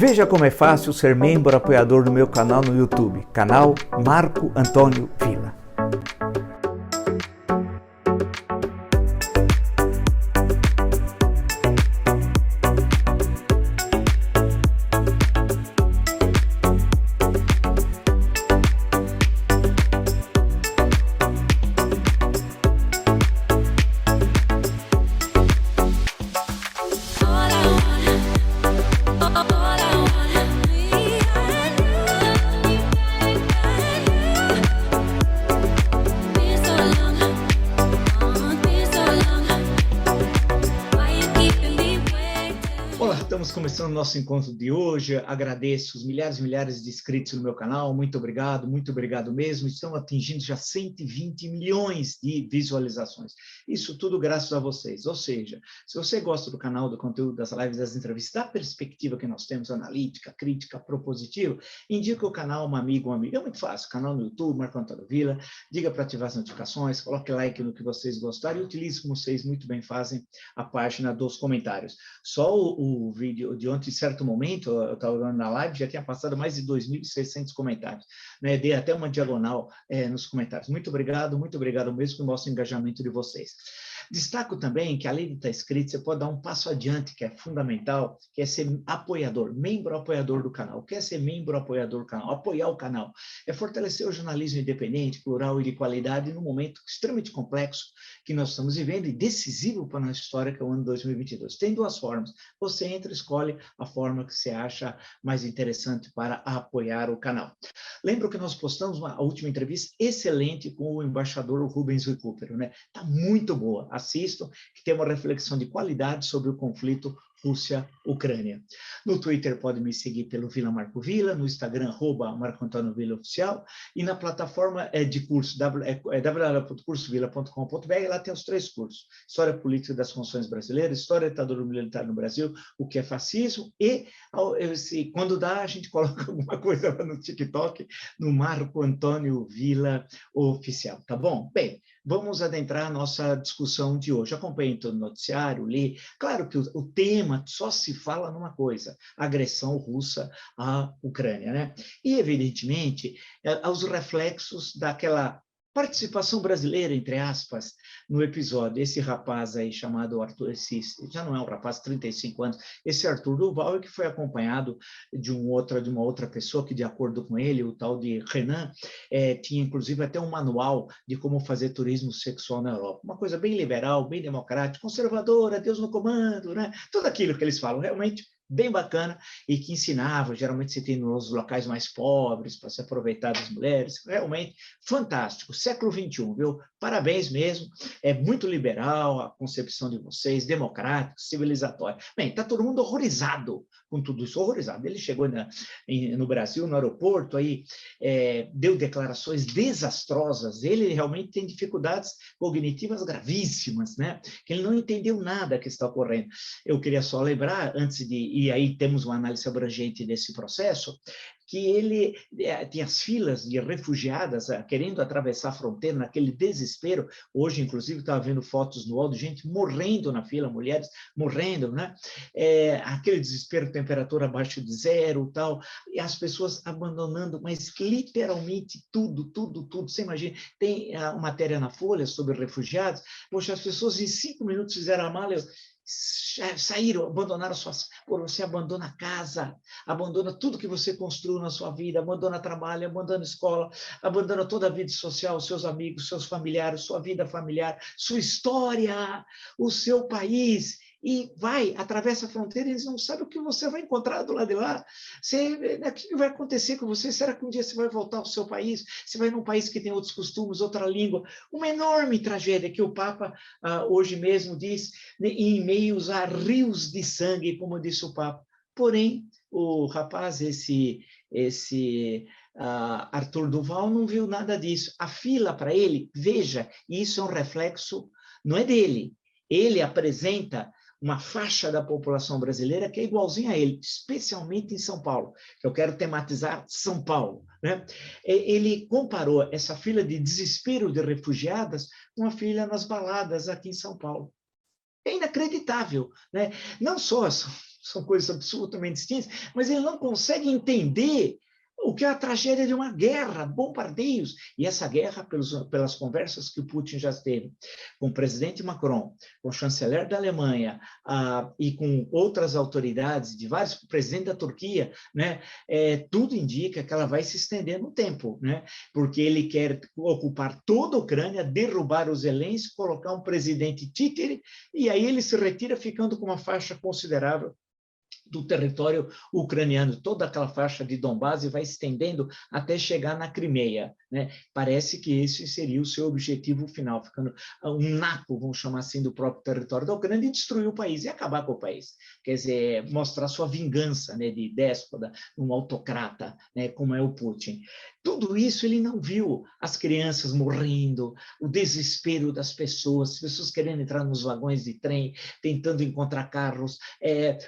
Veja como é fácil ser membro apoiador do meu canal no YouTube, canal Marco Antônio Villa. Estamos começando o nosso encontro de hoje. Agradeço os milhares e milhares de inscritos no meu canal. Muito obrigado mesmo. Estamos atingindo já 120 milhões de visualizações. Isso tudo graças a vocês. Ou seja, se você gosta do canal, do conteúdo, das lives, das entrevistas, da perspectiva que nós temos, analítica, crítica, propositiva, indique o canal a um amigo, uma amiga. É muito fácil. Canal no YouTube, Marco Antônio Villa. Diga para ativar as notificações, coloque like no que vocês gostarem e utilize, como vocês muito bem fazem, a página dos comentários. Só o vídeo de ontem, em certo momento, eu estava olhando na live, já tinha passado mais de 2.600 comentários, né? Dei até uma diagonal nos comentários. Muito obrigado mesmo, que mostra o engajamento de vocês. Destaco também que, além de estar inscrito, você pode dar um passo adiante, que é fundamental, que é ser apoiador, membro apoiador do canal. O que é ser membro apoiador do canal? Apoiar o canal. É fortalecer o jornalismo independente, plural e de qualidade, num momento extremamente complexo que nós estamos vivendo e decisivo para a nossa história, que é o ano 2022. Tem duas formas. Você entra e escolhe a forma que você acha mais interessante para apoiar o canal. Lembro que nós postamos a última entrevista excelente com o embaixador Rubens Recupero, né? Está muito boa. Assistam, que tem uma reflexão de qualidade sobre o conflito Rússia-Ucrânia. No Twitter pode me seguir pelo Villa Marco Villa, no Instagram, @Marco Antônio Villa Oficial, e na plataforma de curso, www.cursovilla.com.br, lá tem os 3 cursos: História Política das Funções Brasileiras, História da Ditadura Militar no Brasil, o que é fascismo, e quando dá, a gente coloca alguma coisa lá no TikTok, no Marco Antônio Villa Oficial, tá bom? Bem, vamos adentrar a nossa discussão de hoje. Acompanhe todo o noticiário, li. Claro que o tema só se fala numa coisa: agressão russa à Ucrânia, né? E, evidentemente, os reflexos daquela participação brasileira, entre aspas, no episódio. Esse rapaz aí chamado Arthur, já não é um rapaz, 35 anos, esse Arthur Duval, que foi acompanhado de uma outra pessoa que, de acordo com ele, o tal de Renan, tinha inclusive até um manual de como fazer turismo sexual na Europa. Uma coisa bem liberal, bem democrática, conservadora, Deus no comando, né? Tudo aquilo que eles falam, realmente bem bacana, e que ensinava, geralmente se tem nos locais mais pobres, para se aproveitar das mulheres, realmente fantástico, século XXI, viu? Parabéns mesmo, é muito liberal a concepção de vocês, democrático, civilizatório. Bem, está todo mundo horrorizado com tudo isso, horrorizado. Ele chegou no Brasil, no aeroporto, aí deu declarações desastrosas, ele realmente tem dificuldades cognitivas gravíssimas, né? Que ele não entendeu nada que está ocorrendo. Eu queria só lembrar, antes de... E aí temos uma análise abrangente desse processo, que ele tinha as filas de refugiadas querendo atravessar a fronteira, naquele desespero. Hoje, inclusive, estava vendo fotos no UOL de gente morrendo na fila, mulheres morrendo, né? Aquele desespero, temperatura abaixo de 0, tal, e as pessoas abandonando, mas literalmente tudo. Você imagina, tem a matéria na Folha sobre refugiados. Poxa, as pessoas em 5 minutos fizeram a mala, saíram, abandonaram suas... Você abandona a casa, abandona tudo que você construiu na sua vida, abandona trabalho, abandona escola, abandona toda a vida social, seus amigos, seus familiares, sua vida familiar, sua história, o seu país, e atravessa a fronteira, e eles não sabem o que você vai encontrar do lado de lá. O que vai acontecer com você? Será que um dia você vai voltar ao seu país? Você vai num país que tem outros costumes, outra língua? Uma enorme tragédia que o Papa hoje mesmo diz, em meios a rios de sangue, como disse o Papa. Porém, o rapaz, esse Arthur Duval, não viu nada disso. A fila para ele, veja, isso é um reflexo, não é dele. Ele apresenta uma faixa da população brasileira que é igualzinha a ele, especialmente em São Paulo, que eu quero tematizar São Paulo, né? Ele comparou essa fila de desespero de refugiadas com a fila nas baladas aqui em São Paulo. É inacreditável, né? Não só são coisas absolutamente distintas, mas ele não consegue entender o que é a tragédia de uma guerra, bombardeios. E essa guerra, pelas conversas que o Putin já teve com o presidente Macron, com o chanceler da Alemanha e com outras autoridades, de vários, o presidente da Turquia, né, tudo indica que ela vai se estender no tempo, né, porque ele quer ocupar toda a Ucrânia, derrubar os Zelensky, colocar um presidente títere, e aí ele se retira ficando com uma faixa considerável do território ucraniano, toda aquela faixa de Donbás, e vai estendendo até chegar na Crimeia, né? Parece que esse seria o seu objetivo final, ficando um naco, vamos chamar assim, do próprio território da Ucrânia, e destruir o país, e acabar com o país. Quer dizer, mostrar sua vingança, né, de déspota, um autocrata, né, como é o Putin. Tudo isso ele não viu, as crianças morrendo, o desespero das pessoas, as pessoas querendo entrar nos vagões de trem, tentando encontrar carros,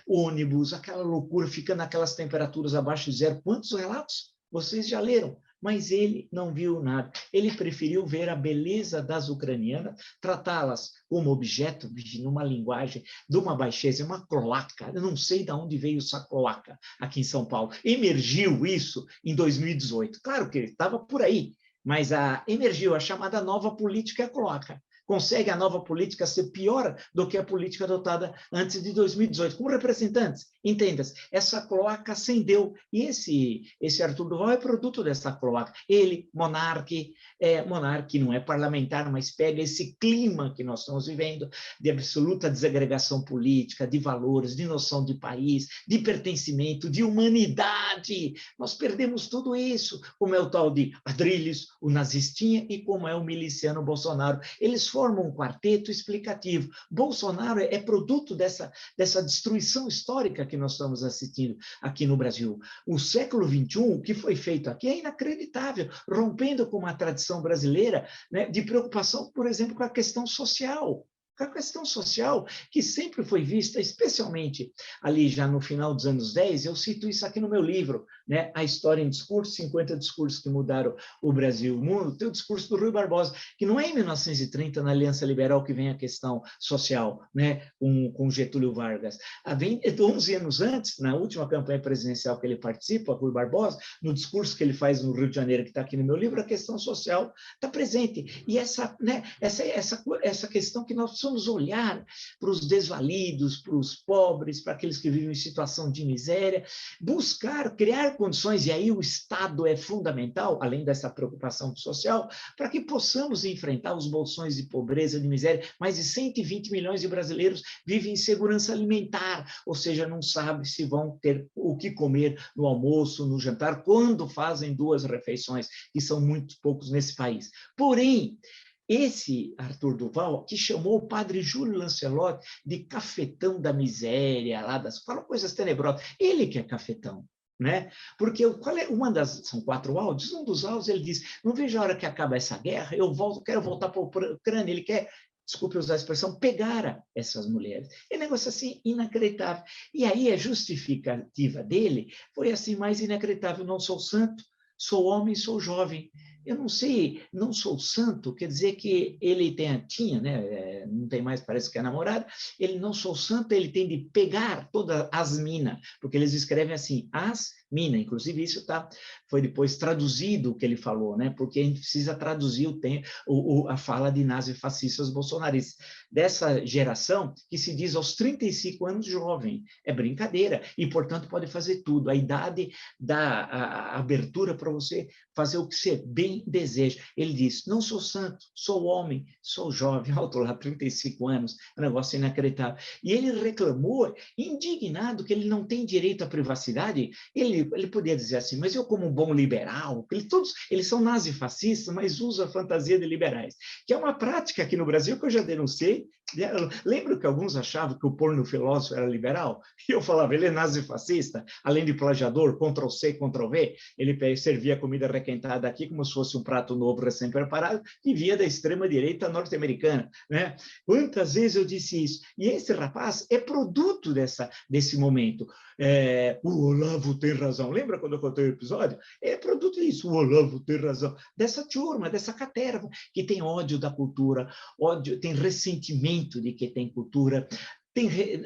ônibus, aquela loucura, ficando naquelas temperaturas abaixo de zero. Quantos relatos vocês já leram? Mas ele não viu nada. Ele preferiu ver a beleza das ucranianas, tratá-las como objeto, numa linguagem de uma baixeza, uma cloaca. Eu não sei de onde veio essa cloaca aqui em São Paulo. Emergiu isso em 2018. Claro que ele estava por aí, mas emergiu a chamada nova política cloaca. Consegue a nova política ser pior do que a política adotada antes de 2018. Como representantes, entenda-se, essa cloaca acendeu, e esse Arthur Duval é produto dessa cloaca. Ele, monarque não é parlamentar, mas pega esse clima que nós estamos vivendo, de absoluta desagregação política, de valores, de noção de país, de pertencimento, de humanidade. Nós perdemos tudo isso, como é o tal de Adrilles, o nazistinha, e como é o miliciano Bolsonaro. Eles formam um quarteto explicativo. Bolsonaro é produto dessa destruição histórica que nós estamos assistindo aqui no Brasil. O século XXI, o que foi feito aqui é inacreditável, rompendo com uma tradição brasileira, né, de preocupação, por exemplo, com a questão social. A questão social que sempre foi vista, especialmente ali já no final dos anos 10, eu cito isso aqui no meu livro, né? A História em Discurso, 50 discursos que mudaram o Brasil e o mundo. Tem o discurso do Rui Barbosa, que não é em 1930, na Aliança Liberal, que vem a questão social, né? com Getúlio Vargas. Vem 11 anos antes, na última campanha presidencial que ele participa, Rui Barbosa, no discurso que ele faz no Rio de Janeiro, que está aqui no meu livro, a questão social está presente. E essa questão que nós precisamos olhar para os desvalidos, para os pobres, para aqueles que vivem em situação de miséria, buscar, criar condições, e aí o Estado é fundamental, além dessa preocupação social, para que possamos enfrentar os bolsões de pobreza, de miséria. Mais de 120 milhões de brasileiros vivem em insegurança alimentar, ou seja, não sabem se vão ter o que comer no almoço, no jantar, quando fazem 2 refeições, que são muito poucos nesse país. Porém, esse Arthur Duval, que chamou o padre Júlio Lancelotti de cafetão da miséria, fala coisas tenebrosas. Ele que é cafetão, né? Porque são 4 áudios, um dos áudios ele diz: não vejo a hora que acaba essa guerra, quero voltar para a Ucrânia. Ele quer, desculpe usar a expressão, pegar essas mulheres. É um negócio assim inacreditável. E aí a justificativa dele foi assim mais inacreditável: não sou santo, sou homem, sou jovem. Eu não sei, não sou santo, quer dizer que ele tinha, né? Não tem mais, parece que é namorada, ele não sou santo, ele tem de pegar todas as minas, porque eles escrevem assim, as minas, inclusive isso foi depois traduzido o que ele falou, né? Porque a gente precisa traduzir a fala de nazifascistas bolsonaristas, dessa geração que se diz aos 35 anos jovem, é brincadeira, e portanto pode fazer tudo, a idade dá a abertura para você fazer o que você bem deseja. Ele diz: não sou santo, sou homem, sou jovem, alto lá, 35 anos, é um negócio inacreditável. E ele reclamou, indignado, que ele não tem direito à privacidade. Ele podia dizer assim: mas eu, como um bom liberal, eles são nazifascistas, mas usam a fantasia de liberais, que é uma prática aqui no Brasil que eu já denunciei. Lembro que alguns achavam que o porno filósofo era liberal? E eu falava: ele é nazifascista, além de plagiador, Ctrl-C, Ctrl-V, ele servia comida requentada aqui como se fosse um prato novo, recém-preparado, que via da extrema-direita norte-americana, né? Quantas vezes eu disse isso? E esse rapaz é produto desse momento. O Olavo tem razão. Lembra quando eu contei o episódio? É produto disso, o Olavo tem razão. Dessa turma, dessa caterva, que tem ódio da cultura, tem ressentimento de que tem cultura,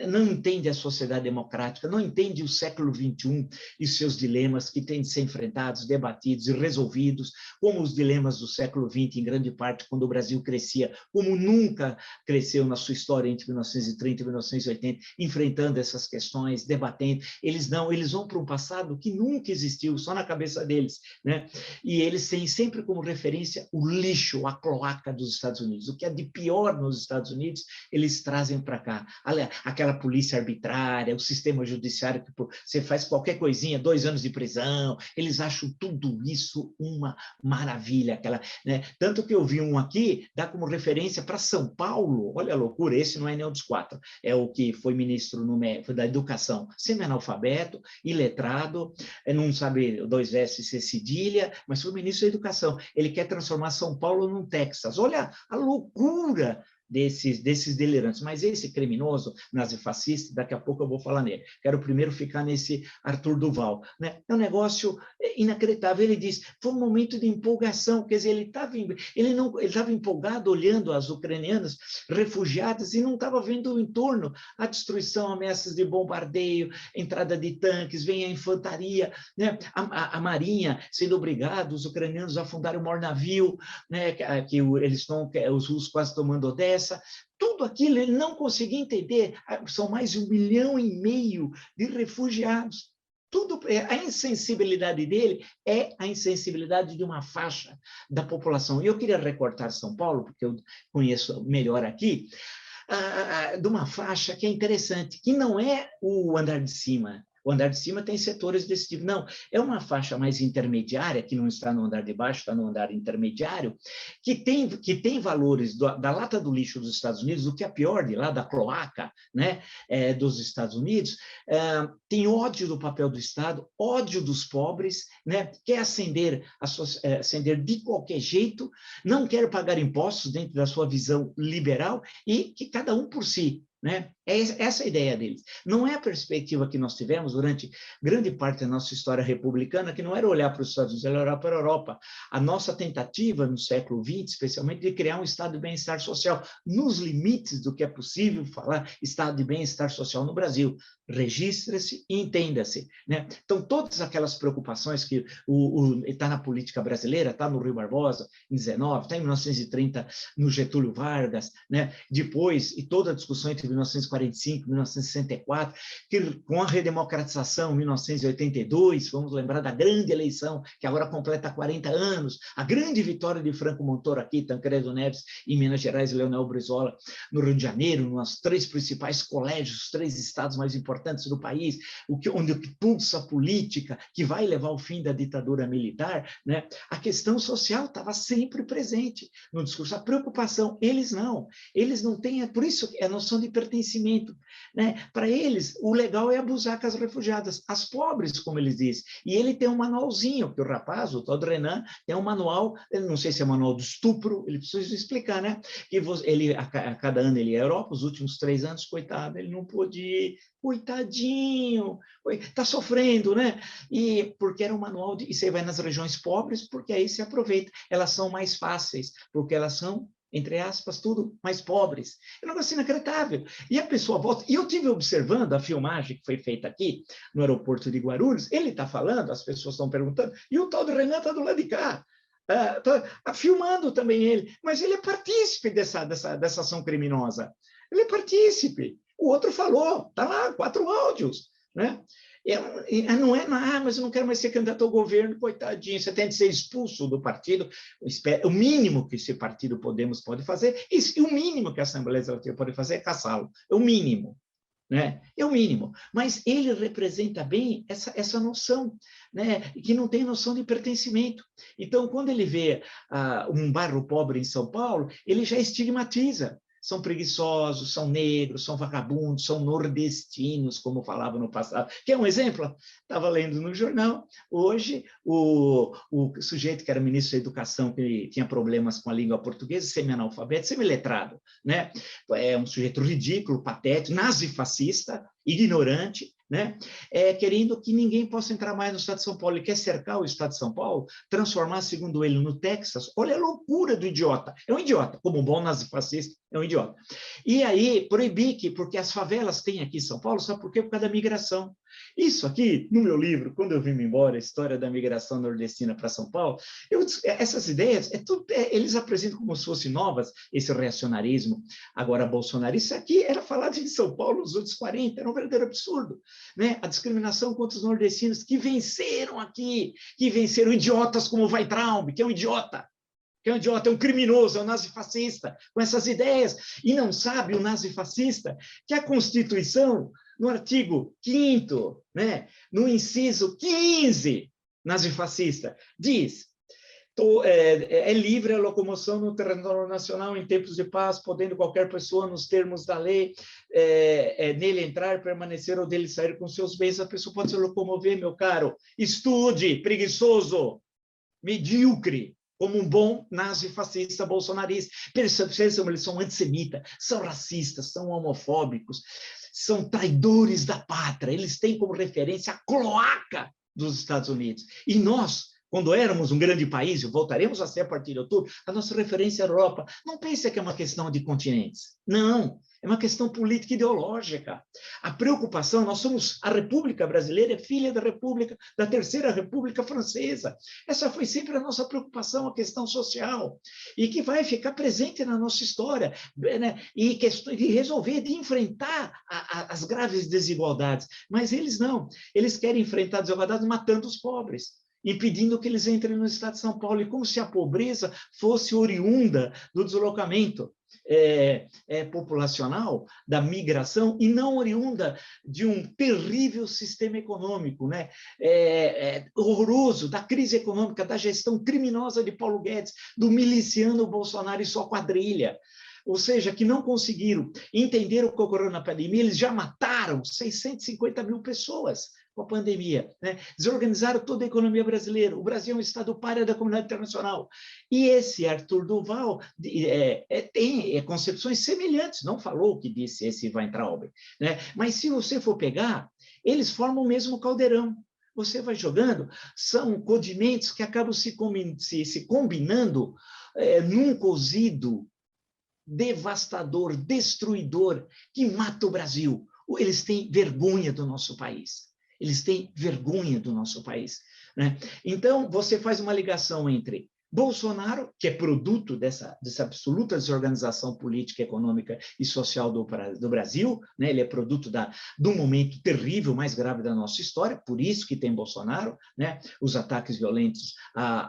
não entende a sociedade democrática, não entende o século XXI e seus dilemas que têm de ser enfrentados, debatidos e resolvidos, como os dilemas do século XX, em grande parte, quando o Brasil crescia, como nunca cresceu na sua história entre 1930 e 1980, enfrentando essas questões, debatendo. Eles vão para um passado que nunca existiu, só na cabeça deles, né? E eles têm sempre como referência o lixo, a cloaca dos Estados Unidos. O que é de pior nos Estados Unidos, eles trazem para cá. Aquela polícia arbitrária, o sistema judiciário, que você faz qualquer coisinha, 2 anos de prisão, eles acham tudo isso uma maravilha. Né? Tanto que eu vi um aqui, dá como referência para São Paulo, olha a loucura, esse não é nenhum dos 4, é o que foi ministro da Educação, semi-analfabeto, iletrado, não sabe 2 S ser cedilha, mas foi ministro da Educação. Ele quer transformar São Paulo num Texas. Olha a loucura desses delirantes. Mas esse criminoso nazifascista, daqui a pouco eu vou falar nele. Quero primeiro ficar nesse Arthur Duval. Né? É um negócio inacreditável. Ele diz, foi um momento de empolgação, quer dizer, ele estava empolgado olhando as ucranianas refugiadas e não estava vendo o entorno, a destruição, ameaças de bombardeio, entrada de tanques, vem a infantaria, né? a marinha sendo obrigada, os ucranianos a fundarem o maior navio, né? que eles estão, os russos quase tomando Odessa. Tudo aquilo ele não conseguia entender. São mais de 1,5 milhão de refugiados. Tudo, a insensibilidade dele é a insensibilidade de uma faixa da população. E eu queria recortar São Paulo, porque eu conheço melhor aqui, de uma faixa que é interessante, que não é o andar de cima. O andar de cima tem setores desse tipo. Não, é uma faixa mais intermediária, que não está no andar de baixo, está no andar intermediário, que tem valores da lata do lixo dos Estados Unidos, o que é pior, de lá da cloaca, né, dos Estados Unidos, tem ódio do papel do Estado, ódio dos pobres, né, quer ascender de qualquer jeito, não quer pagar impostos dentro da sua visão liberal e que cada um por si. Né? É essa a ideia deles. Não é a perspectiva que nós tivemos durante grande parte da nossa história republicana, que não era olhar para os Estados Unidos, era olhar para a Europa. A nossa tentativa no século XX, especialmente, de criar um estado de bem-estar social, nos limites do que é possível falar estado de bem-estar social no Brasil. Registre-se e entenda-se. Né? Então, todas aquelas preocupações que está na política brasileira, está no Rui Barbosa, em 19, está em 1930, no Getúlio Vargas, né? Depois, e toda a discussão entre 1945 e 1964, que com a redemocratização, em 1982, vamos lembrar da grande eleição, que agora completa 40 anos, a grande vitória de Franco Montoro aqui, Tancredo Neves, em Minas Gerais, e Leonel Brizola, no Rio de Janeiro, nos 3 principais colégios, os 3 estados mais importantes do país, onde pulsa a política, que vai levar ao fim da ditadura militar, né? A questão social estava sempre presente no discurso, a preocupação, eles não têm, por isso é a noção de pertencimento, né? Para eles, o legal é abusar com as refugiadas, as pobres, como eles dizem, e ele tem um manualzinho, que o rapaz, o tal do Renan, tem um manual, não sei se é manual do estupro, ele precisa explicar, né? Que ele, a cada ano ele ia à Europa, os últimos 3 anos, coitado, ele não pôde ir, coitadinho, está sofrendo, né? E porque era um manual, e você vai nas regiões pobres, porque aí se aproveita, elas são mais fáceis, porque elas são, entre aspas, tudo mais pobres. É um negócio inacreditável. E a pessoa volta, e eu tive observando a filmagem que foi feita aqui, no aeroporto de Guarulhos, ele está falando, as pessoas estão perguntando, e o tal do Renan está do lado de cá, filmando também ele, mas ele é partícipe dessa ação criminosa, ele é partícipe. O outro falou, está lá, 4 áudios, né? Não é, mas eu não quero mais ser candidato ao governo, coitadinho, você tem de ser expulso do partido, o mínimo que esse partido Podemos pode fazer, e o mínimo que a Assembleia Legislativa pode fazer é caçá-lo, é o mínimo. Né? É o mínimo, mas ele representa bem essa noção, né? Que não tem noção de pertencimento. Então, quando ele vê um bairro pobre em São Paulo, ele já estigmatiza. São preguiçosos, são negros, são vagabundos, são nordestinos, como falava no passado. Quer um exemplo? Estava lendo no jornal, hoje, o sujeito que era ministro da Educação, que tinha problemas com a língua portuguesa, semi-analfabeto, semi-letrado, né? É um sujeito ridículo, patético, nazifascista, ignorante, né? Querendo que ninguém possa entrar mais no estado de São Paulo. Ele quer cercar o estado de São Paulo, transformar, segundo ele, no Texas. Olha a loucura do idiota. É um idiota, como um bom nazifascista, é um idiota. E aí, proibir que, porque as favelas têm aqui em São Paulo, sabe por quê? Por causa da migração. Isso aqui, no meu livro, quando eu vim embora, a história da migração nordestina para São Paulo, essas ideias, eles apresentam como se fossem novas, esse reacionarismo, agora bolsonarista. Isso aqui era falado em São Paulo nos anos 40, era um verdadeiro absurdo, né? A discriminação contra os nordestinos que venceram aqui, que venceram idiotas como o Weintraub, que é um idiota, é um criminoso, é um nazifascista, com essas ideias, e não sabe o nazifascista que a Constituição, no artigo 5º, né, no inciso 15, nazifascista, diz: é livre a locomoção no território nacional em tempos de paz, podendo qualquer pessoa, nos termos da lei, nele entrar, permanecer ou dele sair com seus bens. A pessoa pode se locomover, meu caro. Estude, preguiçoso, medíocre, como um bom nazifascista bolsonarista. Percebam, eles são antissemitas, são racistas, são homofóbicos, são traidores da pátria. Eles têm como referência a cloaca dos Estados Unidos. E nós, quando éramos um grande país, voltaremos a ser a partir de outubro, a nossa referência é a Europa. Não pense que é uma questão de continentes. Não, é uma questão política e ideológica. A preocupação, nós somos, a República Brasileira é filha da República, da Terceira República Francesa. Essa foi sempre a nossa preocupação, a questão social, e que vai ficar presente na nossa história, né? E de resolver, de enfrentar as graves desigualdades. Mas eles não, eles querem enfrentar desigualdades matando os pobres, impedindo que eles entrem no estado de São Paulo, e como se a pobreza fosse oriunda do deslocamento populacional, da migração, e não oriunda de um terrível sistema econômico, né? Horroroso, da crise econômica, da gestão criminosa de Paulo Guedes, do miliciano Bolsonaro e sua quadrilha. Ou seja, que não conseguiram entender o que ocorreu na pandemia. Eles já mataram 650 mil pessoas com a pandemia, né? Desorganizaram toda a economia brasileira. O Brasil é um estado pária da comunidade internacional. E esse Arthur Duval tem concepções semelhantes, não falou o que disse esse Weintraub, né? Mas se você for pegar, eles formam o mesmo caldeirão. Você vai jogando, são condimentos que acabam se combinando num cozido devastador, destruidor, que mata o Brasil. Eles têm vergonha do nosso país. Eles têm vergonha do nosso país, né? Então, você faz uma ligação entre Bolsonaro, que é produto dessa absoluta desorganização política, econômica e social do Brasil, né? Ele é produto de um momento terrível, mais grave da nossa história, por isso que tem Bolsonaro, né? Os ataques violentos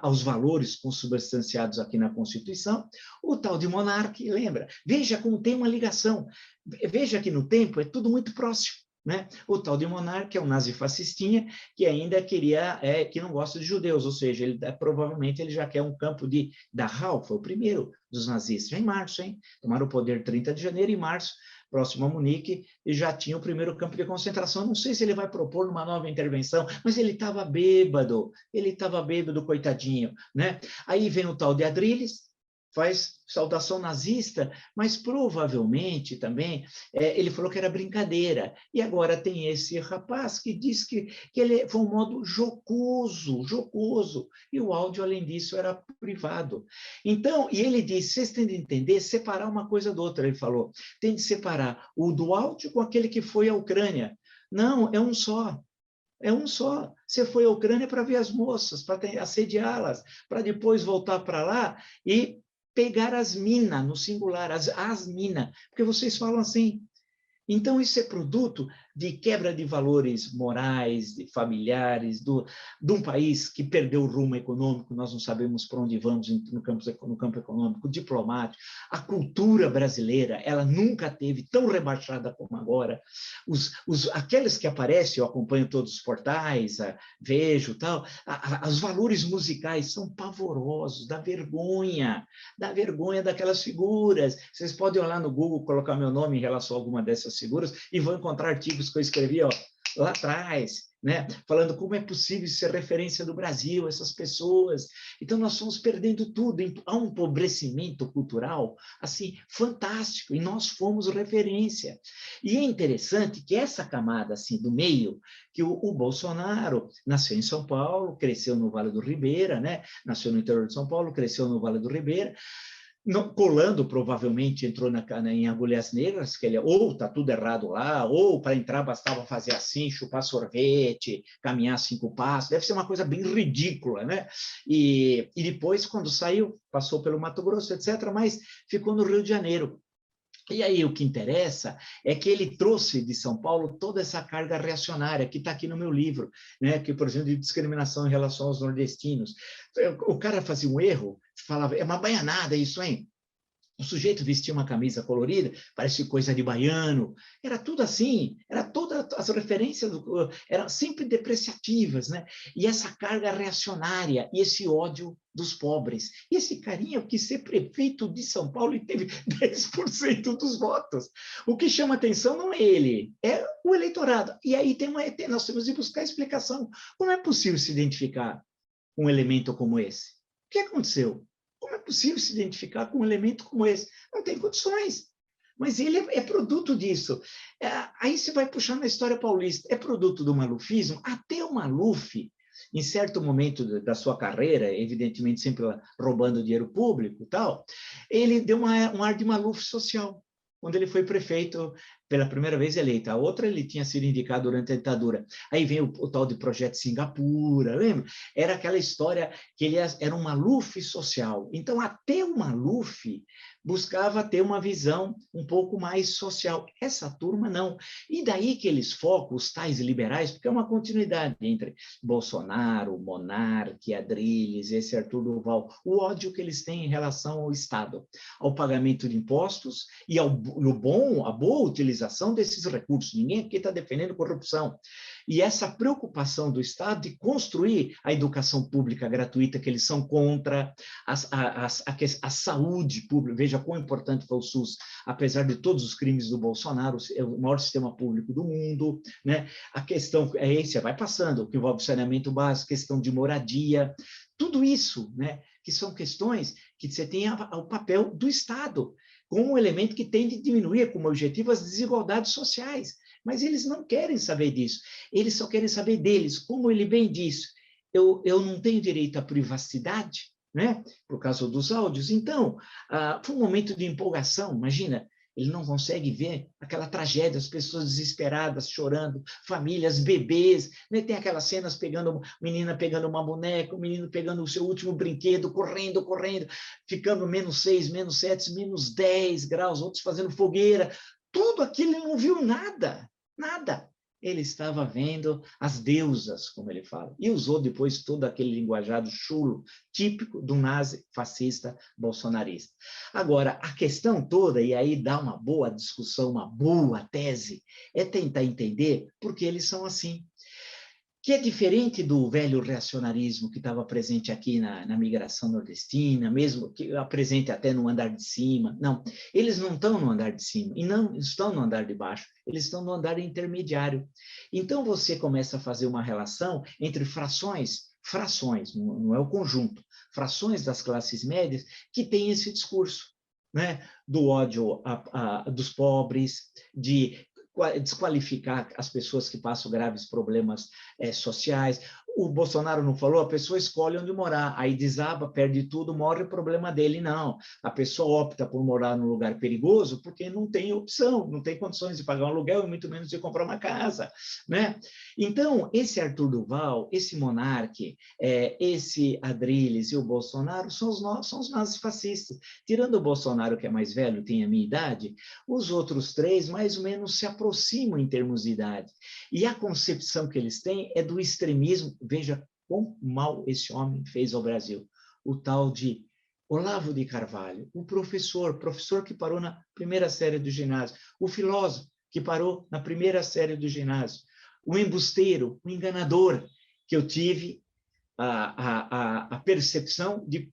aos valores consubstanciados aqui na Constituição. O tal de monarca, lembra? Veja como tem uma ligação. Veja que no tempo é tudo muito próximo, né? O tal de monarca é um nazifascistinha que ainda queria, que não gosta de judeus, ou seja, provavelmente ele já quer um campo de Dachau, foi o primeiro dos nazistas, em março, hein? Tomaram o poder 30 de janeiro, em março, próximo a Munique, e já tinha o primeiro campo de concentração. Não sei se ele vai propor uma nova intervenção, mas ele estava bêbado, coitadinho, né? Aí vem o tal de Adrilles, faz saudação nazista, mas provavelmente também ele falou que era brincadeira. E agora tem esse rapaz que diz que ele foi um modo jocoso, e o áudio, além disso, era privado. Então, e ele disse, vocês têm de entender, separar uma coisa da outra, ele falou, tem de separar o do áudio com aquele que foi à Ucrânia. Não, é um só. É um só. Você foi à Ucrânia para ver as moças, para assediá-las, para depois voltar para lá e pegar as minas, no singular, as minas, porque vocês falam assim. Então, isso é produto de quebra de valores morais, de familiares, de um país que perdeu o rumo econômico, nós não sabemos para onde vamos no campo econômico, diplomático. A cultura brasileira, ela nunca teve tão rebaixada como agora. Aqueles que aparecem, eu acompanho todos os portais, vejo tal, os valores musicais são pavorosos, dá vergonha daquelas figuras. Vocês podem olhar no Google, colocar meu nome em relação a alguma dessas figuras e vão encontrar artigos que eu escrevi lá atrás, né? Falando como é possível ser referência do Brasil, essas pessoas. Então, nós fomos perdendo tudo. Há um empobrecimento cultural, assim, fantástico, e nós fomos referência. E é interessante que essa camada, assim, do meio, que o Bolsonaro nasceu em São Paulo, cresceu no Vale do Ribeira, né? Nasceu no interior de São Paulo, cresceu no Vale do Ribeira, colando, provavelmente entrou em Agulhas Negras, que ele ou está tudo errado lá, ou para entrar bastava fazer assim, chupar sorvete, caminhar 5 passos, deve ser uma coisa bem ridícula, né? E depois, quando saiu, passou pelo Mato Grosso, etc., mas ficou no Rio de Janeiro. E aí o que interessa é que ele trouxe de São Paulo toda essa carga reacionária que está aqui no meu livro, né? Que, por exemplo, de discriminação em relação aos nordestinos. O cara fazia um erro, falava, é uma baianada isso, hein? O sujeito vestia uma camisa colorida, parece coisa de baiano, era tudo assim, era todas as referências, eram sempre depreciativas, né? E essa carga reacionária, e esse ódio dos pobres. E esse carinha quis ser prefeito de São Paulo e teve 10% dos votos. O que chama atenção não é ele, é o eleitorado. E aí nós temos de buscar explicação. Como é possível se identificar com um elemento como esse? O que aconteceu? Como é possível se identificar com um elemento como esse? Não tem condições. Mas ele é produto disso. Aí você vai puxar na história paulista. É produto do malufismo? Até o Maluf, em certo momento da sua carreira, evidentemente sempre roubando dinheiro público e tal, ele deu um ar de Maluf social, quando ele foi prefeito pela primeira vez eleito. A outra ele tinha sido indicado durante a ditadura. Aí vem o tal de Projeto Singapura, lembra? Era aquela história que ele era um Maluf social. Então, até o Maluf buscava ter uma visão um pouco mais social. Essa turma não. E daí que eles focam, os tais liberais, porque é uma continuidade entre Bolsonaro, Monarque, Adrilles, esse Arthur Duval, o ódio que eles têm em relação ao Estado, ao pagamento de impostos e a boa utilização desses recursos. Ninguém aqui está defendendo corrupção. E essa preocupação do Estado de construir a educação pública gratuita, que eles são contra, a saúde pública. Veja quão importante foi o SUS, apesar de todos os crimes do Bolsonaro, é o maior sistema público do mundo, né? A questão é esse, vai passando, o que envolve saneamento básico, questão de moradia, tudo isso, né? Que são questões que você tem o papel do Estado, como um elemento que tem de diminuir como objetivo as desigualdades sociais. Mas eles não querem saber disso, eles só querem saber deles, como ele bem diz, eu não tenho direito à privacidade, né? Por causa dos áudios. Então, foi um momento de empolgação, imagina, ele não consegue ver aquela tragédia, as pessoas desesperadas, chorando, famílias, bebês, né? Tem aquelas cenas menina pegando uma boneca, o menino pegando o seu último brinquedo, correndo, ficando -6, -7, -10 graus, outros fazendo fogueira, tudo aquilo ele não viu nada. Ele estava vendo as deusas, como ele fala, e usou depois todo aquele linguajado chulo, típico do nazi fascista bolsonarista. Agora, a questão toda, e aí dá uma boa discussão, uma boa tese, é tentar entender por que eles são assim. Que é diferente do velho reacionarismo que estava presente aqui na migração nordestina, mesmo que presente até no andar de cima. Não, eles não estão no andar de cima e não estão no andar de baixo, eles estão no andar intermediário. Então, você começa a fazer uma relação entre frações, não é o conjunto, frações das classes médias que têm esse discurso, né? Do ódio dos pobres, de desqualificar as pessoas que passam graves problemas sociais. O Bolsonaro não falou, a pessoa escolhe onde morar, aí desaba, perde tudo, morre, o problema dele. Não, a pessoa opta por morar num lugar perigoso porque não tem opção, não tem condições de pagar um aluguel e muito menos de comprar uma casa, né? Então, esse Arthur Duval, esse Monarque, esse Adrilles e o Bolsonaro são os nazifascistas. Tirando o Bolsonaro, que é mais velho, tem a minha idade, os outros três mais ou menos se aproximam em termos de idade. E a concepção que eles têm é do extremismo. Veja quão mal esse homem fez ao Brasil. O tal de Olavo de Carvalho, o professor que parou na primeira série do ginásio, o filósofo que parou na primeira série do ginásio, o embusteiro, o enganador, que eu tive a percepção de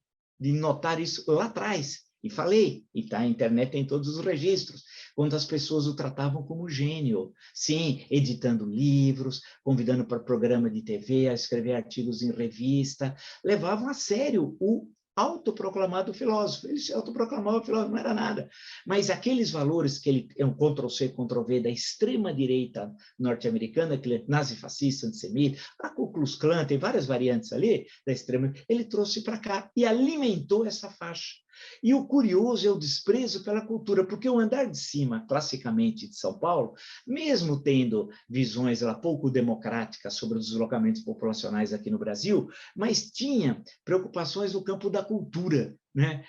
notar isso lá atrás, E falei, e tá, a internet tem todos os registros, quando as pessoas o tratavam como gênio. Sim, editando livros, convidando para programa de TV, a escrever artigos em revista, levavam a sério o autoproclamado filósofo. Ele se autoproclamava filósofo, não era nada. Mas aqueles valores que ele, é um Ctrl-C, Ctrl-V da extrema-direita norte-americana, aquele nazi-fascista, antissemita, a Ku Klux Klan, tem várias variantes ali da extrema, ele trouxe para cá e alimentou essa faixa. E o curioso é o desprezo pela cultura, porque o andar de cima, classicamente de São Paulo, mesmo tendo visões lá pouco democráticas sobre os deslocamentos populacionais aqui no Brasil, mas tinha preocupações no campo da cultura, né?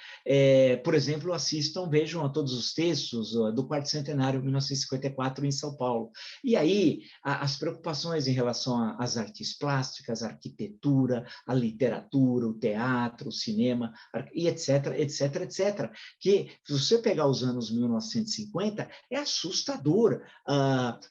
Por exemplo, assistam, vejam a todos os textos do Quarto Centenário, 1954, em São Paulo. E aí, as preocupações em relação às artes plásticas, a arquitetura, a literatura, o teatro, o cinema, e etc., etc., etc., que, se você pegar os anos 1950, é assustador.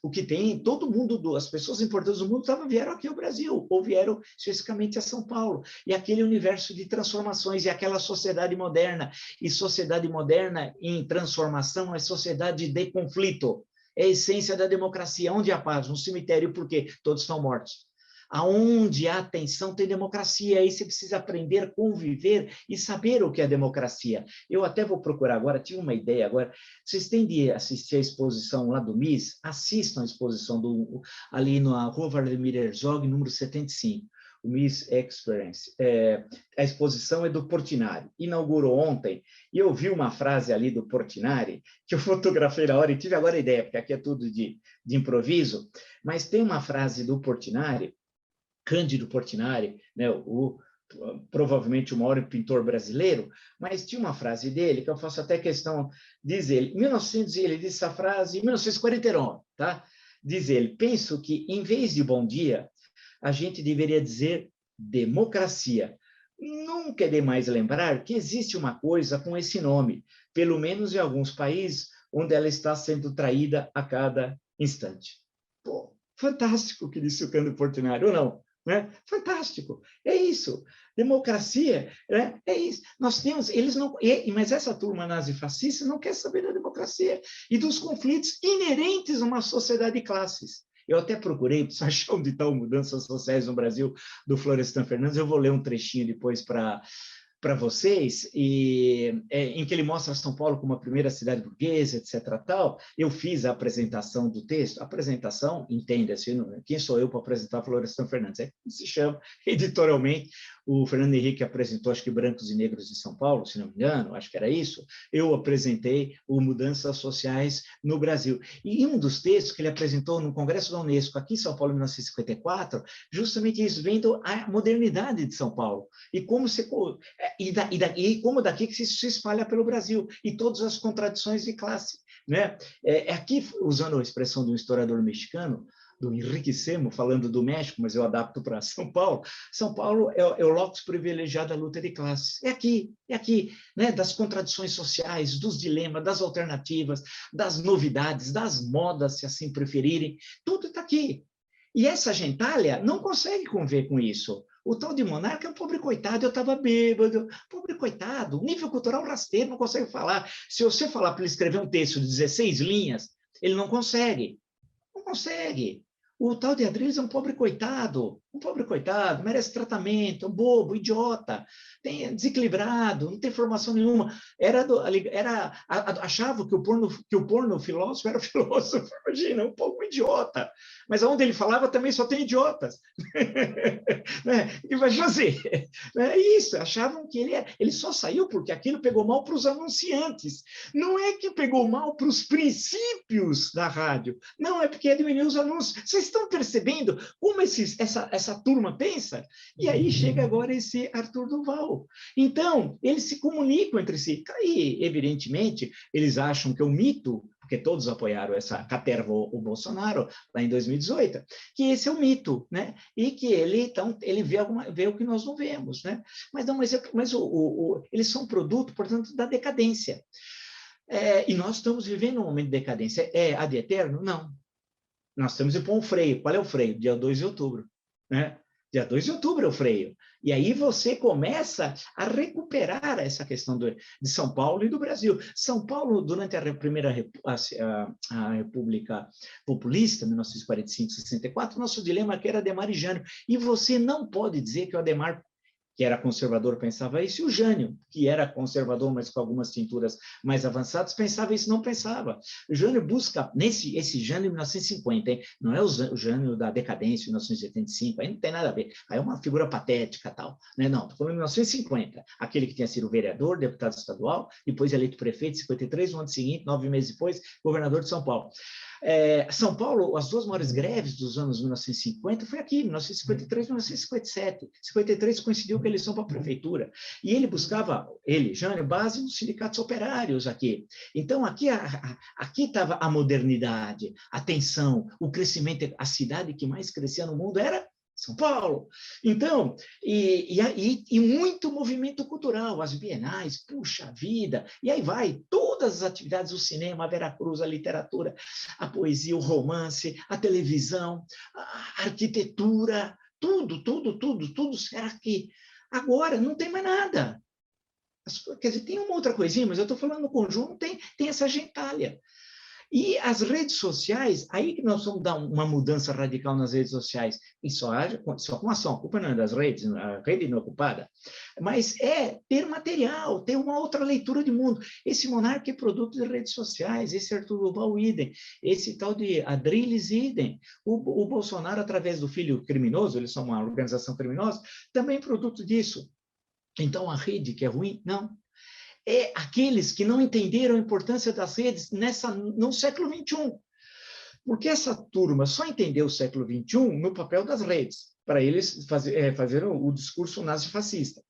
O que tem, todo mundo, as pessoas importantes do mundo vieram aqui ao Brasil, ou vieram especificamente a São Paulo, e aquele universo de transformações, e aquela sociedade moderna, e sociedade moderna em transformação é sociedade de conflito, é a essência da democracia. Onde há paz? No cemitério, porque todos estão mortos. Aonde há tensão, tem democracia, aí você precisa aprender a conviver e saber o que é democracia. Eu até vou procurar agora, tive uma ideia agora, vocês têm de assistir a exposição lá do MIS? Assistam a exposição ali na Rua Vladimir Herzog, número 75. O Miss Experience. A exposição é do Portinari, inaugurou ontem, e eu vi uma frase ali do Portinari, que eu fotografei na hora e tive agora a ideia, porque aqui é tudo de improviso, mas tem uma frase do Portinari, Cândido Portinari, né, provavelmente o maior pintor brasileiro, mas tinha uma frase dele, que eu faço até questão, diz ele, ele disse essa frase em 1949, tá? Diz ele, penso que, em vez de bom dia, a gente deveria dizer democracia. Nunca é demais lembrar que existe uma coisa com esse nome, pelo menos em alguns países, onde ela está sendo traída a cada instante. Pô, fantástico o que disse o Cândido Portinari, ou não? Né? Fantástico, é isso. Democracia, né? É isso. Nós temos, eles não, mas essa turma nazifascista não quer saber da democracia e dos conflitos inerentes a uma sociedade de classes. Eu até procurei, preciso achar onde estão mudanças sociais no Brasil, do Florestan Fernandes, eu vou ler um trechinho depois para vocês, em que ele mostra São Paulo como a primeira cidade burguesa, etc. Tal. Eu fiz a apresentação do texto. A apresentação, entenda-se, quem sou eu para apresentar Florestan Fernandes? É como se chama editorialmente. O Fernando Henrique apresentou, acho que Brancos e Negros de São Paulo, se não me engano, acho que era isso. Eu apresentei o Mudanças Sociais no Brasil. E um dos textos que ele apresentou no Congresso da Unesco, aqui em São Paulo, em 1954, justamente isso, vendo a modernidade de São Paulo. E como e como daqui que se espalha pelo Brasil, e todas as contradições de classe. Né? Aqui, usando a expressão de um historiador mexicano, do Henrique Semo, falando do México, mas eu adapto para São Paulo. São Paulo é o locus privilegiado da luta de classes. É aqui, né? Das contradições sociais, dos dilemas, das alternativas, das novidades, das modas, se assim preferirem, tudo está aqui. E essa gentalha não consegue conviver com isso. O tal de monarca é um pobre coitado, eu estava bêbado, pobre coitado, nível cultural rasteiro, não consegue falar. Se você falar para ele escrever um texto de 16 linhas, ele não consegue. Não consegue. O tal de Adriles é um pobre coitado, merece tratamento, é um bobo, idiota, desequilibrado, não tem formação nenhuma. Achava que o porno filósofo era filósofo, imagina, um pouco idiota. Mas onde ele falava também só tem idiotas. Né? E vai fazer. É isso, achavam que ele só saiu porque aquilo pegou mal para os anunciantes. Não é que pegou mal para os princípios da rádio, não, é porque diminuiu os anúncios. Vocês estão percebendo como essa turma pensa? E aí chega agora esse Arthur Duval. Então, eles se comunicam entre si. E, evidentemente, eles acham que é um mito, porque todos apoiaram essa caterva o Bolsonaro lá em 2018, que esse é um mito, né? E que ele vê o que nós não vemos, né? Mas eles são produto, portanto, da decadência. E nós estamos vivendo um momento de decadência. É ad eterno? Não. Nós temos que pôr um freio. Qual é o freio? Dia 2 de outubro. Né? Dia 2 de outubro é o freio. E aí você começa a recuperar essa questão de São Paulo e do Brasil. São Paulo, durante a primeira a República Populista, 1945-64, nosso dilema aqui era Adhemar e Jânio. E você não pode dizer que o Adhemar, que era conservador, pensava isso, e o Jânio, que era conservador, mas com algumas tinturas mais avançadas, pensava isso, não pensava. O Jânio busca, esse Jânio de 1950, hein? Não é o Jânio da decadência de 1985, aí não tem nada a ver, aí é uma figura patética tal, né? Não, estou falando de 1950, aquele que tinha sido vereador, deputado estadual, depois eleito prefeito em 53, no ano seguinte, 9 meses depois, governador de São Paulo. São Paulo, as duas maiores greves dos anos 1950 foi aqui, 1953 e 1957. 53 coincidiu com a eleição para a prefeitura. E ele buscava, Jânio, base nos sindicatos operários aqui. Então, aqui estava a modernidade, a tensão, o crescimento. A cidade que mais crescia no mundo era São Paulo. Então, e muito movimento cultural, as bienais, puxa vida, e aí vai, todas as atividades, o cinema, a Veracruz, a literatura, a poesia, o romance, a televisão, a arquitetura, tudo será que agora não tem mais nada. Quer dizer, tem uma outra coisinha, mas eu estou falando no conjunto, tem essa gentalha. E as redes sociais, aí que nós vamos dar uma mudança radical nas redes sociais, e só com ação, a culpa não é das redes, a rede não é ocupada, mas é ter material, ter uma outra leitura de mundo. Esse Monarca é produto de redes sociais, esse Arthur Duval idem, esse tal de Adrilles idem, o Bolsonaro, através do filho criminoso, eles são uma organização criminosa, também produto disso. Então, a rede que é ruim, não. É aqueles que não entenderam a importância das redes no século XXI. Porque essa turma só entendeu o século XXI no papel das redes, para eles fazerem o discurso nazifascista.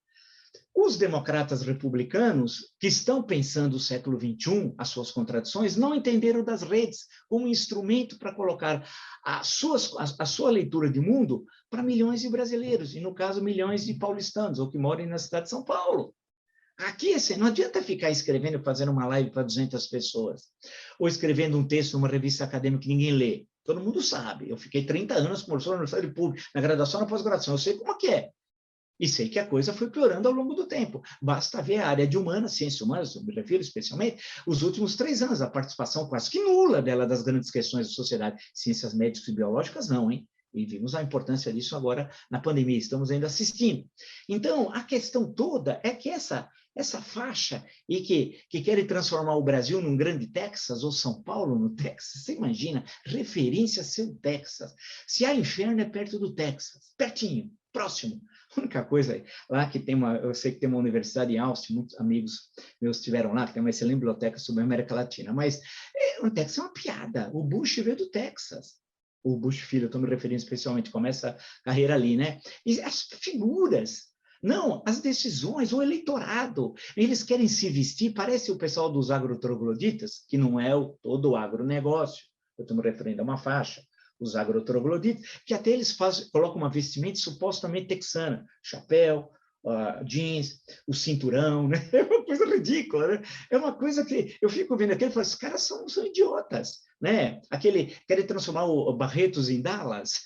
Os democratas republicanos, que estão pensando o século XXI, as suas contradições, não entenderam das redes como instrumento para colocar a sua leitura de mundo para milhões de brasileiros, e no caso, milhões de paulistanos, ou que moram na cidade de São Paulo. Aqui, assim, não adianta ficar escrevendo, fazendo uma live para 200 pessoas, ou escrevendo um texto numa revista acadêmica que ninguém lê. Todo mundo sabe. Eu fiquei 30 anos como professor na Universidade Pública, na graduação e na pós-graduação. Eu sei como é. E sei que a coisa foi piorando ao longo do tempo. Basta ver a área de humanas, ciências humanas, eu me refiro especialmente, os últimos 3 anos, a participação quase que nula dela das grandes questões da sociedade. Ciências médicas e biológicas, não, hein? E vimos a importância disso agora na pandemia, estamos ainda assistindo. Então, a questão toda é que essa faixa e que querem transformar o Brasil num grande Texas, ou São Paulo no Texas, você imagina, referência a seu Texas. Se há inferno, é perto do Texas, pertinho, próximo. A única coisa lá que eu sei que tem uma universidade em Austin, muitos amigos meus estiveram lá, que tem uma excelente biblioteca sobre a América Latina, mas o Texas é uma piada, o Bush veio do Texas. O Bush filho, estou me referindo especialmente, começa a carreira ali, né? E as figuras, não, as decisões, o eleitorado, eles querem se vestir, parece o pessoal dos agrotrogloditas, que não é todo o agronegócio, eu estou me referindo a uma faixa, os agrotrogloditas, que até eles colocam uma vestimenta supostamente texana, chapéu, jeans, o cinturão, né? É uma coisa ridícula, né? É uma coisa que eu fico vendo aquilo e falo, os caras são idiotas, né? Querem transformar o Barretos em Dallas.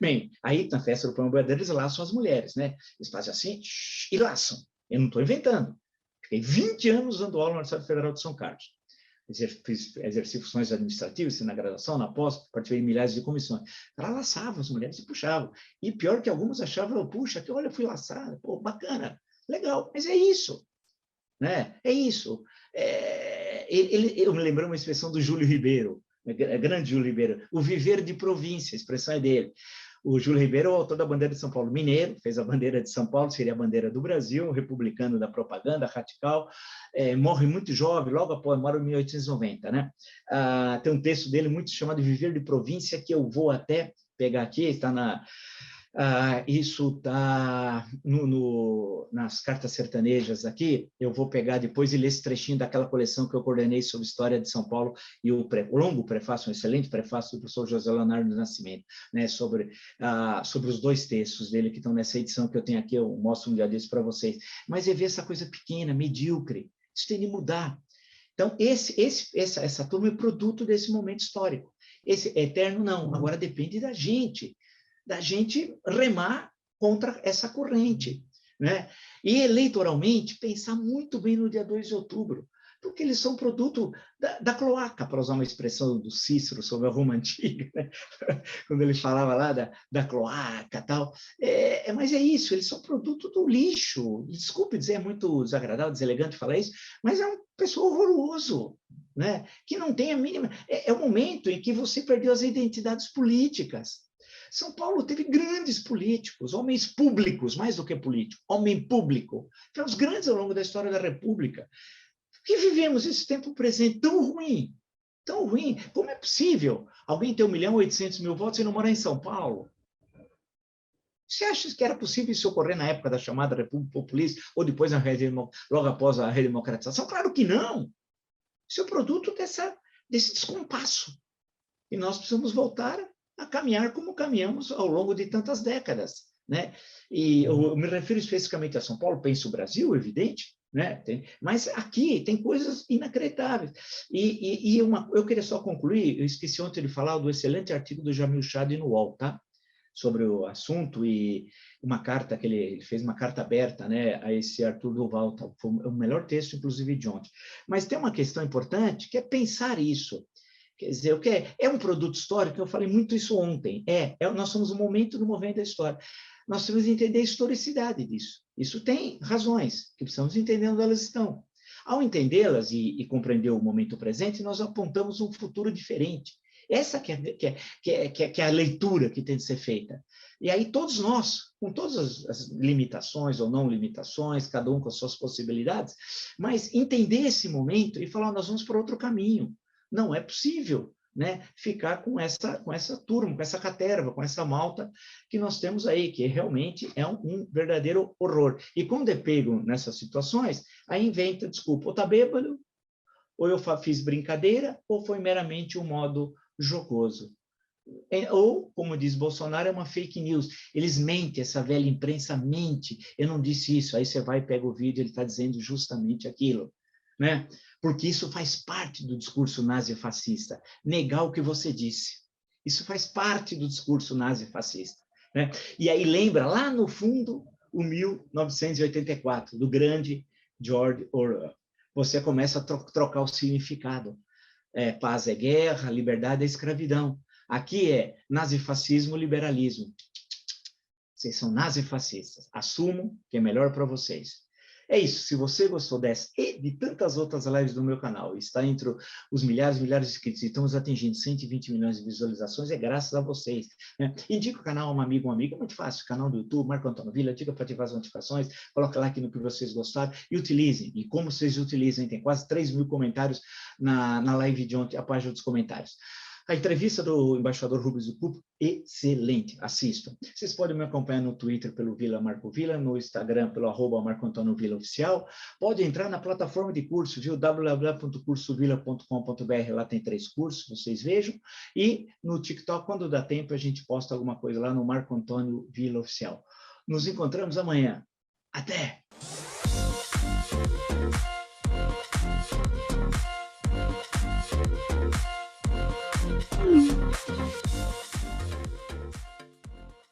Bem, aí na festa do Pão Bandeira eles laçam as mulheres, né? Eles fazem assim e laçam. Eu não estou inventando. Fiquei 20 anos dando aula na Universidade Federal de São Carlos. Exerci funções administrativas, na graduação, na pós, participei de milhares de comissões. Ela laçava as mulheres e puxava. E pior que algumas achavam, puxa, que olha, fui laçada, pô, bacana, legal, mas é isso, né? É isso. Eu me lembrei uma expressão do Júlio Ribeiro, grande Júlio Ribeiro, o viver de província, a expressão é dele. O Júlio Ribeiro é o autor da bandeira de São Paulo, mineiro, fez a bandeira de São Paulo, seria a bandeira do Brasil, republicano da propaganda, radical, morre muito jovem, logo após, morre em 1890, né? Tem um texto dele muito chamado Viver de Província, que eu vou até pegar aqui, está isso está nas cartas sertanejas aqui, eu vou pegar depois e ler esse trechinho daquela coleção que eu coordenei sobre história de São Paulo e o longo prefácio, um excelente prefácio do professor José Leonardo do Nascimento, né, sobre os 2 textos dele que estão nessa edição que eu tenho aqui, eu mostro um dia disso para vocês. Mas é ver essa coisa pequena, medíocre, isso tem de mudar. Então, essa turma é produto desse momento histórico. Esse eterno não, agora depende da gente. da gente remar contra essa corrente, né? E eleitoralmente pensar muito bem no dia 2 de outubro, porque eles são produto da cloaca, para usar uma expressão do Cícero sobre a Roma Antiga, né? Quando ele falava lá da cloaca e tal. Mas é isso, eles são produto do lixo. Desculpe dizer, é muito desagradável, deselegante falar isso, mas é um pessoal horroroso, né? Que não tem a mínima... É o momento em que você perdeu as identidades políticas. São Paulo teve grandes políticos, homens públicos, mais do que político, homem público. Tivemos grandes ao longo da história da República. Que vivemos esse tempo presente tão ruim, tão ruim. Como é possível alguém ter 1.800.000 votos e não morar em São Paulo? Você acha que era possível isso ocorrer na época da chamada República Populista ou depois, logo após a redemocratização? Claro que não. Isso é produto desse descompasso. E nós precisamos voltar a caminhar como caminhamos ao longo de tantas décadas, né? E eu me refiro especificamente a São Paulo, penso o Brasil, evidente, né? Mas aqui tem coisas inacreditáveis. Eu queria só concluir, eu esqueci ontem de falar do excelente artigo do Jamil Chad no UOL, tá? Sobre o assunto, e uma carta que ele fez, uma carta aberta, né, a esse Arthur Duval, tá? Foi o melhor texto, inclusive, de ontem. Mas tem uma questão importante, que é pensar isso. Quer dizer, o que é um produto histórico? Eu falei muito isso ontem. Nós somos um momento do movimento da história. Nós temos que entender a historicidade disso. Isso tem razões, que precisamos entender onde elas estão. Ao entendê-las e compreender o momento presente, nós apontamos um futuro diferente. Essa que é a leitura que tem de ser feita. E aí todos nós, com todas as limitações ou não limitações, cada um com as suas possibilidades, mas entender esse momento e falar, nós vamos para outro caminho. Não é possível, né, ficar com essa turma, com essa caterva, com essa malta que nós temos aí, que realmente é um verdadeiro horror. E quando é pego nessas situações, aí inventa desculpa, ou está bêbado, ou eu fiz brincadeira, ou foi meramente um modo jocoso. Ou, como diz Bolsonaro, é uma fake news. Eles mentem, essa velha imprensa mente. Eu não disse isso. Aí você vai e pega o vídeo, ele está dizendo justamente aquilo, né? Porque isso faz parte do discurso nazi-fascista. Negar o que você disse. Isso faz parte do discurso nazi-fascista, né? E aí lembra, lá no fundo, o 1984, do grande George Orwell. Você começa a trocar o significado. Paz é guerra, liberdade é escravidão. Aqui é nazifascismo, liberalismo. Vocês são nazifascistas. Assumam que é melhor para vocês. É isso. Se você gostou dessa e de tantas outras lives do meu canal, está entre os milhares e milhares de inscritos e estamos atingindo 120 milhões de visualizações, é graças a vocês, né? Indica o canal a um amigo, uma amiga, é muito fácil. Canal do YouTube, Marco Antônio Villa, diga para ativar as notificações, coloca like no que vocês gostaram e utilizem. E como vocês utilizem, tem quase 3.000 comentários na live de ontem, a página dos comentários. A entrevista do embaixador Rubens do Cupo, excelente, assistam. Vocês podem me acompanhar no Twitter pelo Villa Marco Villa, no Instagram pelo @Marco Antônio Villa Oficial. Pode entrar na plataforma de curso, viu? www.cursovilla.com.br, lá tem 3 cursos, vocês vejam. E no TikTok, quando dá tempo, a gente posta alguma coisa lá no Marco Antônio Villa Oficial. Nos encontramos amanhã. Até!